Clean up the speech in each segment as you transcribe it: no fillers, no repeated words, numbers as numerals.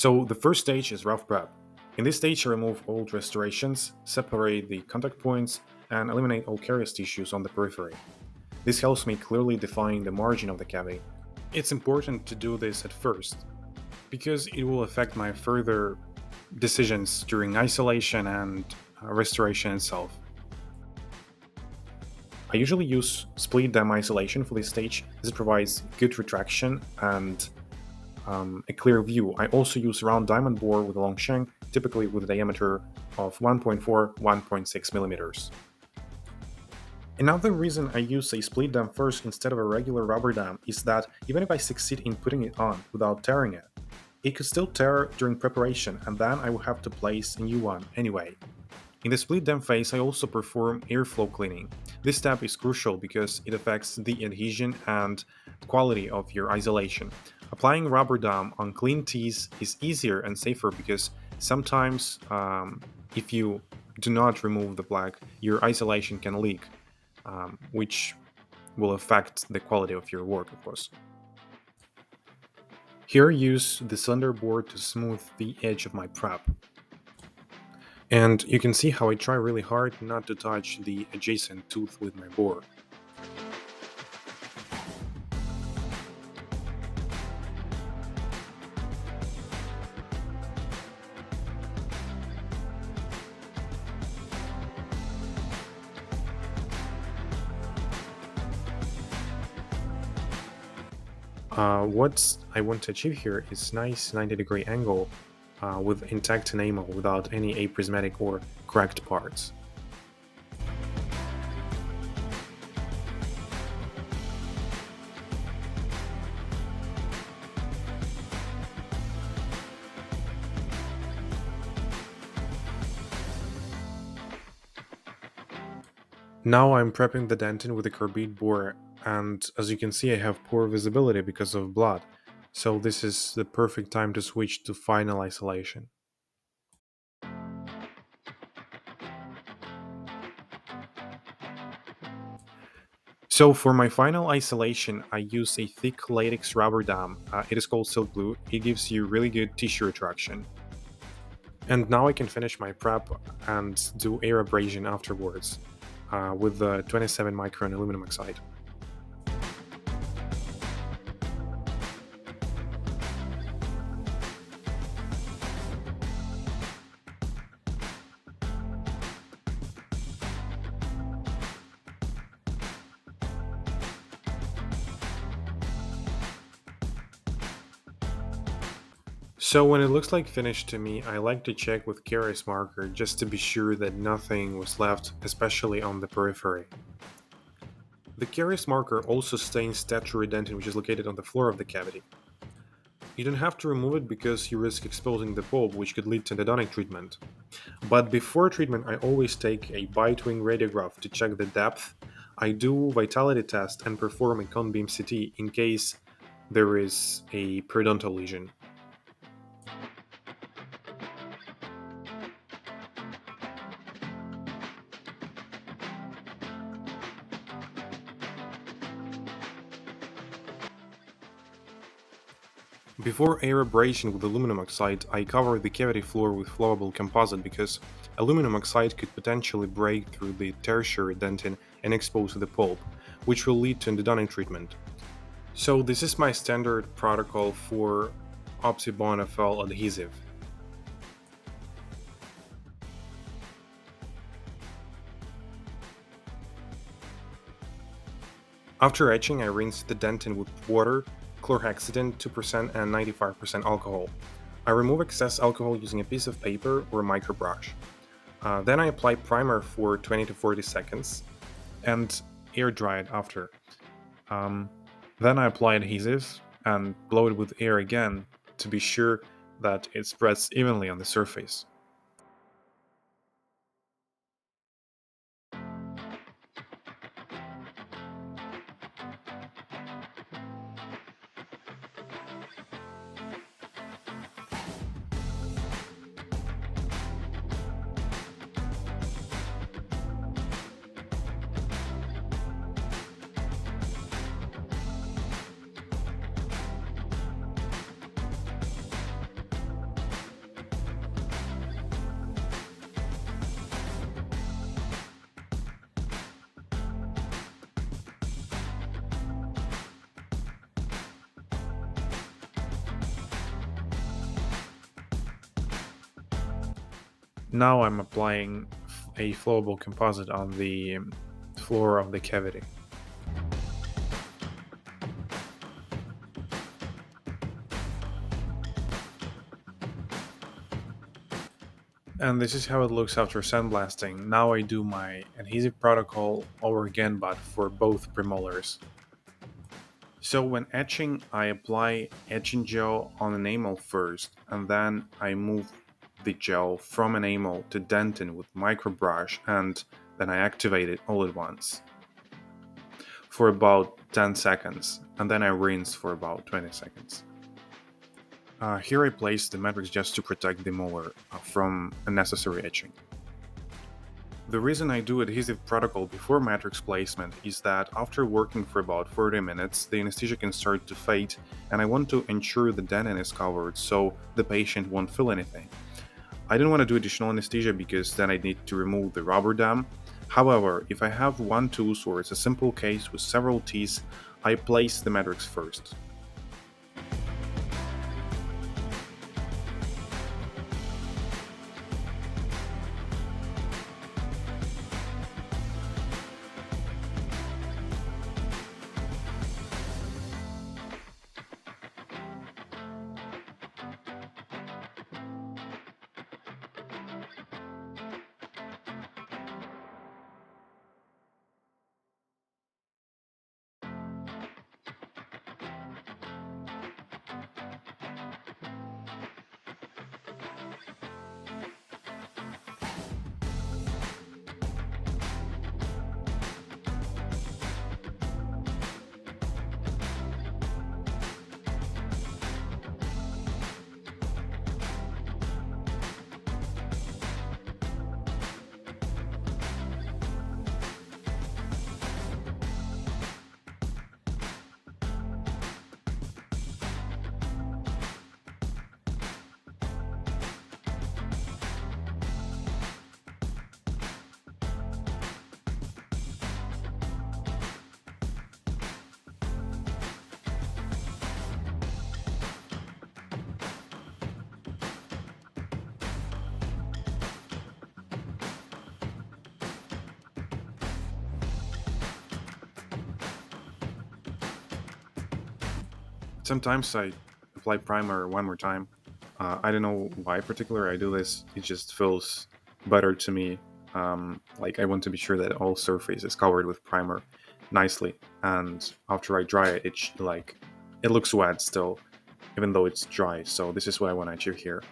So the first stage is rough prep. In this stage, I remove old restorations, separate the contact points, and eliminate all carious tissues on the periphery. This helps me clearly define the margin of the cavity. It's important to do this at first, because it will affect my further decisions during isolation and restoration itself. I usually use split dam isolation for this stage as it provides good retraction and a clear view. I also use round diamond bore with a long shank, typically with a diameter of 1.4-1.6 millimeters. Another reason I use a split dam first instead of a regular rubber dam is that even if I succeed in putting it on without tearing it, it could still tear during preparation and then I will have to place a new one anyway. In the split dam phase, I also perform airflow cleaning. This step is crucial because it affects the adhesion and quality of your isolation. Applying rubber dam on clean tees is easier and safer because sometimes, if you do not remove the black, your isolation can leak, which will affect the quality of your work, of course. Here, I use the cylinder board to smooth the edge of my prep. And you can see how I try really hard not to touch the adjacent tooth with my bore. What I want to achieve here is nice 90-degree angle with intact enamel without any aprismatic or cracked parts. Now I'm prepping the dentin with a carbide bore, and as you can see I have poor visibility because of blood, so this is the perfect time to switch to final isolation. So for my final isolation, I use a thick latex rubber dam. It is called silk glue. It gives you really good tissue attraction. And now I can finish my prep and do air abrasion afterwards with the 27 micron aluminum oxide. So when it looks like finished to me, I like to check with Caries marker just to be sure that nothing was left, especially on the periphery. The Caries marker also stains statuary dentin, which is located on the floor of the cavity. You don't have to remove it because you risk exposing the bulb, which could lead to endodontic treatment. But before treatment, I always take a bite wing radiograph to check the depth. I do vitality test and perform a cone beam CT in case there is a periodontal lesion. Before air abrasion with aluminum oxide, I cover the cavity floor with flowable composite because aluminum oxide could potentially break through the tertiary dentin and expose the pulp, which will lead to endodontic treatment. So this is my standard protocol for Optibond FL adhesive. After etching, I rinse the dentin with water, chlorhexidine 2% and 95% alcohol. I remove excess alcohol using a piece of paper or a microbrush. Then I apply primer for 20 to 40 seconds and air dry it after. Then I apply adhesive and blow it with air again to be sure that it spreads evenly on the surface. Now I'm applying a flowable composite on the floor of the cavity. And this is how it looks after sandblasting. Now I do my adhesive protocol over again, but for both premolars. So when etching, I apply etching gel on enamel first, and then I move the gel from enamel to dentin with microbrush, and then I activate it all at once for about 10 seconds, and then I rinse for about 20 seconds. Here I place the matrix just to protect the molar from unnecessary etching. The reason I do adhesive protocol before matrix placement is that after working for about 40 minutes, the anesthesia can start to fade, and I want to ensure the dentin is covered so the patient won't feel anything. I didn't want to do additional anesthesia because then I'd need to remove the rubber dam. However, if I have one tooth or it's a simple case with several teeth, I place the matrix first. Sometimes I apply primer one more time. I don't know why particularly I do this. It just feels better to me. Like I want to be sure that all surface is covered with primer nicely, and after I dry it, it looks wet still, even though it's dry. So this is what I want to achieve here.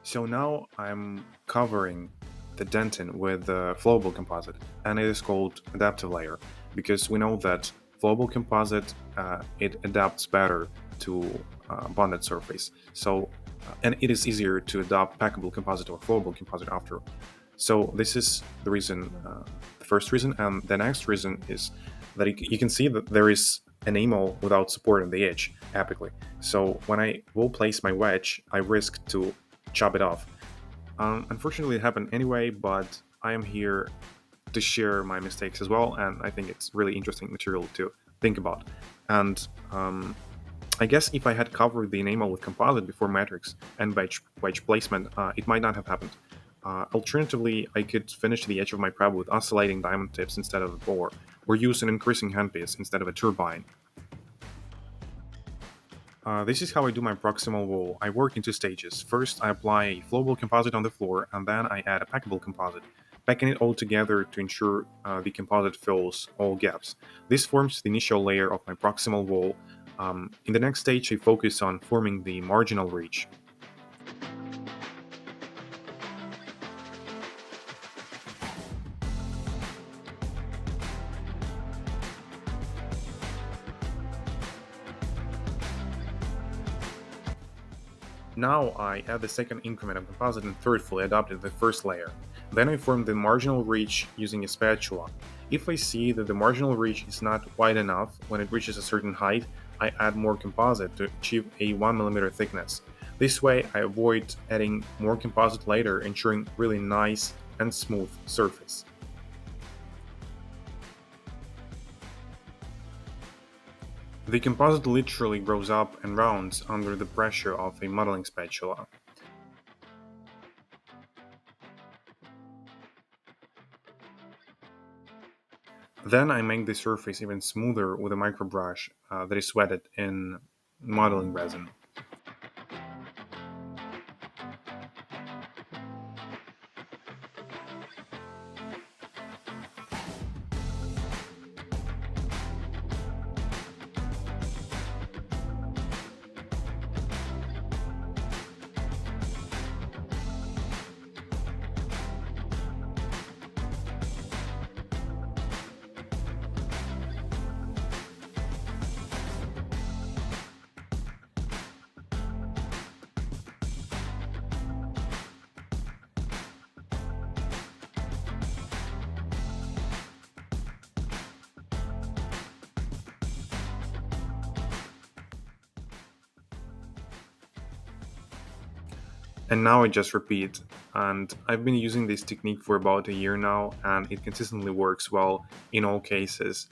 So now I'm covering the dentin with the flowable composite, and it is called adaptive layer because we know that flowable composite it adapts better to bonded surface. So and it is easier to adopt packable composite or flowable composite after. So this is the reason, the first reason, and the next reason is that you can see that there is an enamel without support on the edge apically. So when I will place my wedge, I risk to chop it off. Unfortunately, it happened anyway, but I am here to share my mistakes as well, and I think it's really interesting material to think about. And I guess if I had covered the enamel with composite before matrix and wedge placement, it might not have happened. Alternatively, I could finish the edge of my prep with oscillating diamond tips instead of a bore, or use an increasing handpiece instead of a turbine. This is how I do my proximal wall. I work in two stages. First, I apply a flowable composite on the floor, and then I add a packable composite, packing it all together to ensure the composite fills all gaps. This forms the initial layer of my proximal wall. In the next stage, I focus on forming the marginal ridge. Now I add the second increment of composite and third fully adopted the first layer. Then I form the marginal ridge using a spatula. If I see that the marginal ridge is not wide enough when it reaches a certain height, I add more composite to achieve a 1 mm thickness. This way I avoid adding more composite later, ensuring really nice and smooth surface. The composite literally grows up and rounds under the pressure of a modeling spatula. Then I make the surface even smoother with a microbrush that is wetted in modeling resin. And now I just repeat. And I've been using this technique for about a year now, and it consistently works well in all cases.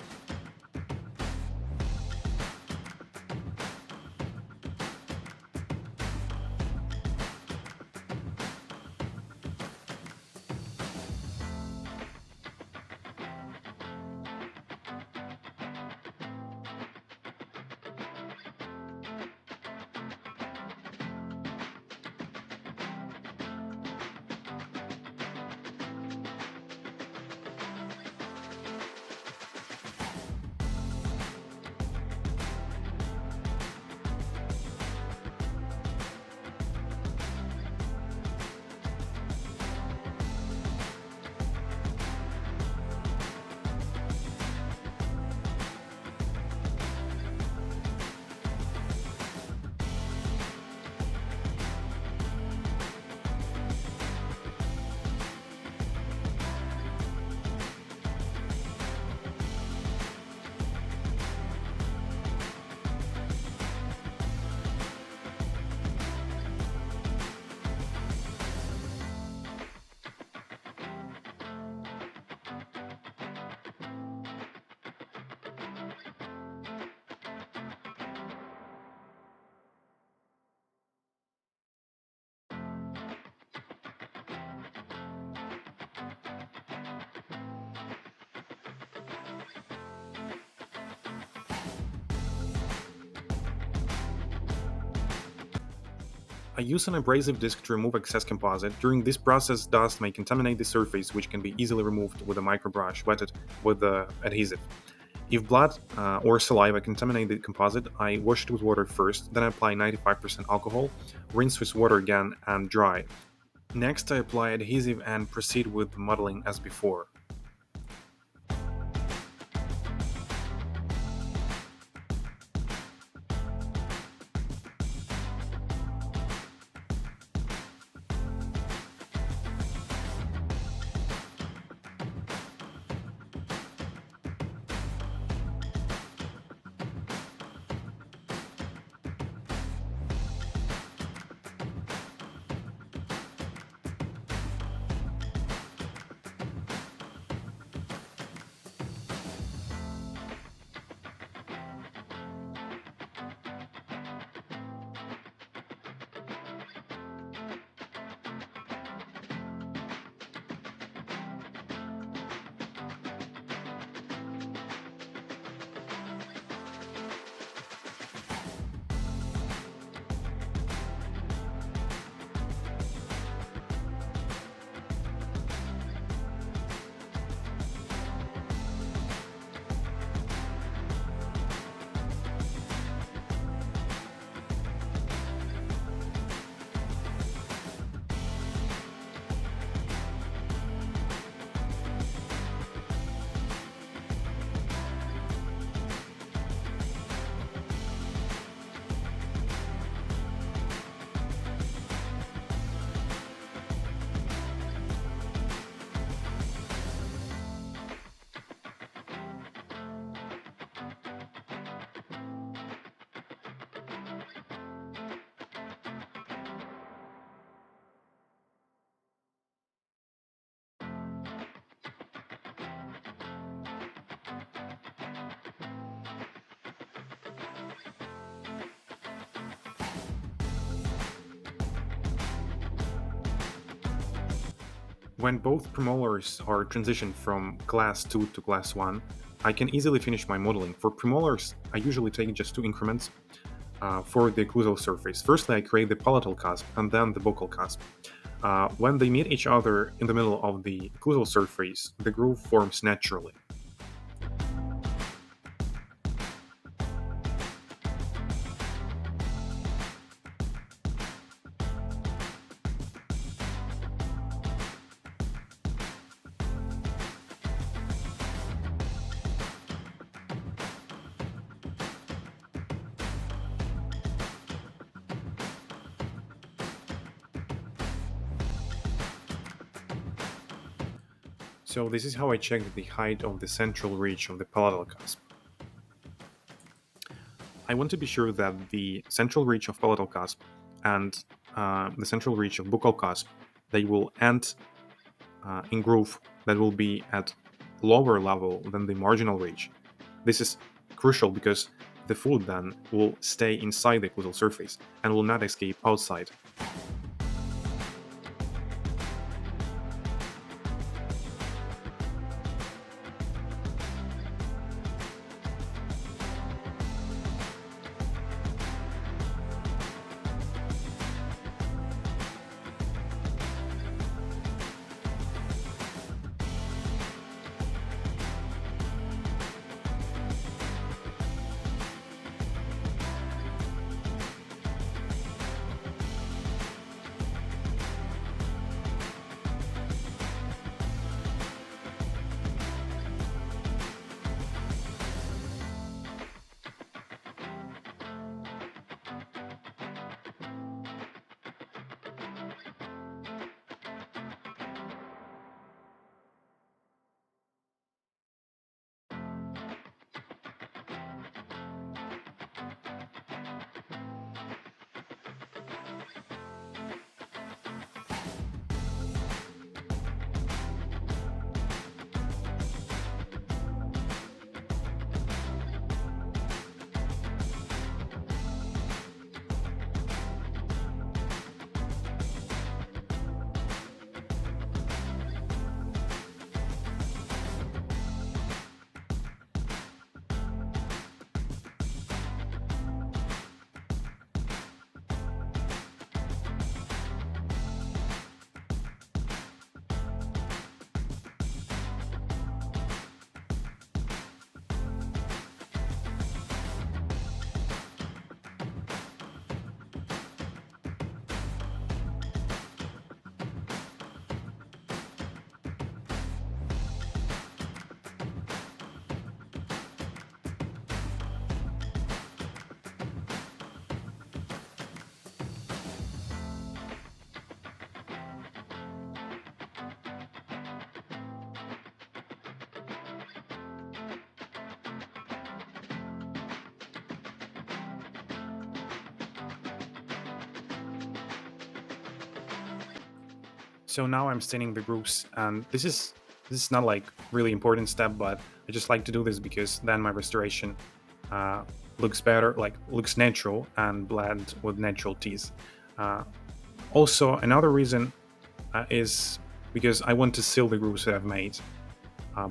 I use an abrasive disc to remove excess composite. During this process, dust may contaminate the surface, which can be easily removed with a microbrush wetted with the adhesive. If blood or saliva contaminate the composite, I wash it with water first, then I apply 95% alcohol, rinse with water again, and dry. Next, I apply adhesive and proceed with modeling as before. When both premolars are transitioned from class 2 to class 1, I can easily finish my modeling. For premolars, I usually take just 2 increments for the occlusal surface. Firstly, I create the palatal cusp and then the buccal cusp. When they meet each other in the middle of the occlusal surface, the groove forms naturally. So this is how I check the height of the central ridge of the palatal cusp. I want to be sure that the central ridge of palatal cusp and the central ridge of buccal cusp, they will end in groove that will be at lower level than the marginal ridge. This is crucial because the fluid then will stay inside the occlusal surface and will not escape outside. So now I'm staining the grooves, and this is not like really important step, but I just like to do this because then my restoration uh, looks better, like looks natural and blend with natural teeth. Uh, Also, another reason is because I want to seal the grooves that I've made.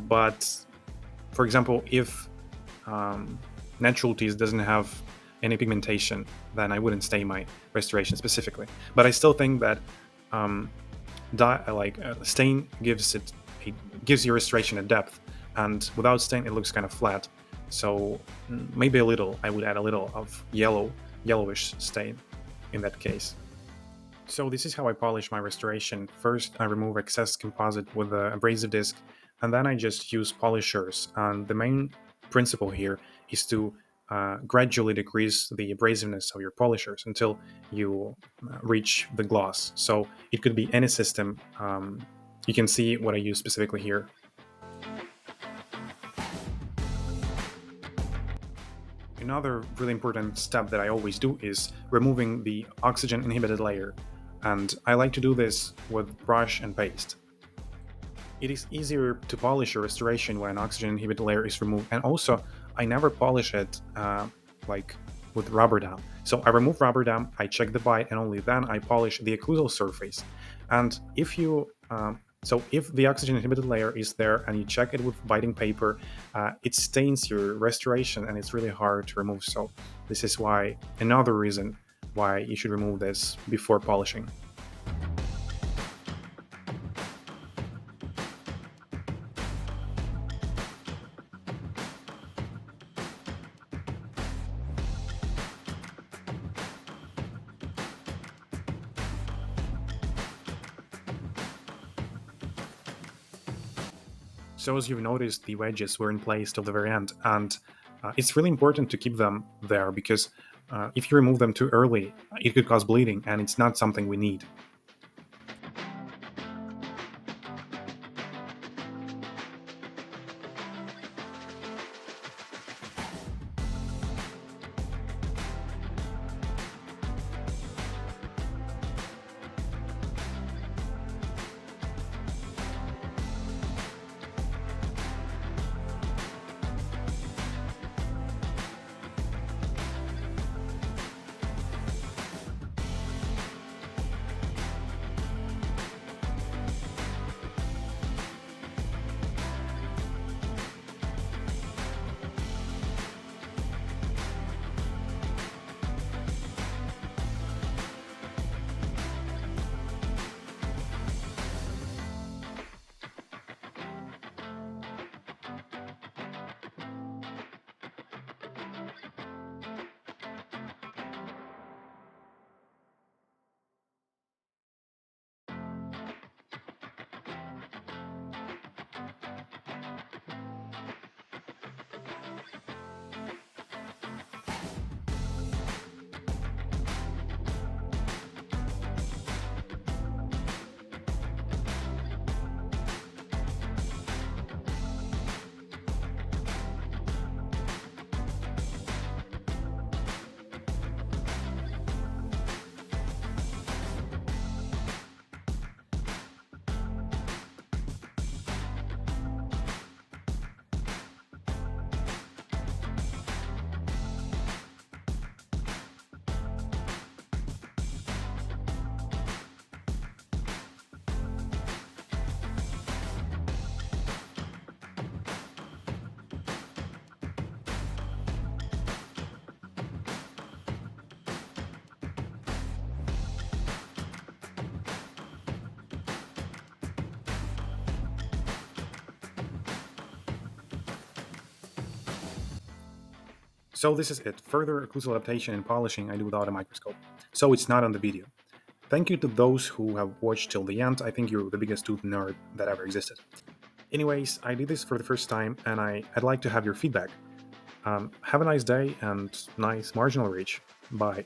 But for example, if natural teeth doesn't have any pigmentation, then I wouldn't stain my restoration specifically. But I still think that stain gives your restoration a depth, and without stain it looks kind of flat. So maybe I would add a little of yellowish stain in that case. So this is how I polish my restoration. First, I remove excess composite with the abrasive disc, and then I just use polishers. And the main principle here is to gradually decrease the abrasiveness of your polishers until you reach the gloss. So it could be any system. You can see what I use specifically here. Another really important step that I always do is removing the oxygen inhibited layer, and I like to do this with brush and paste. It is easier to polish a restoration when an oxygen inhibited layer is removed, and also I never polish it like with rubber dam. So I remove rubber dam, I check the bite, and only then I polish the occlusal surface. And if you So if the oxygen inhibited layer is there and you check it with biting paper, it stains your restoration and it's really hard to remove. So this is why another reason why you should remove this before polishing. So as you've noticed, the wedges were in place till the very end, and it's really important to keep them there because if you remove them too early, it could cause bleeding, and it's not something we need. So this is it. Further occlusal adaptation and polishing I do without a microscope, so it's not on the video. Thank you to those who have watched till the end. I think you're the biggest tooth nerd that ever existed. Anyways, I did this for the first time, and I'd like to have your feedback. Have a nice day and nice marginal reach. Bye.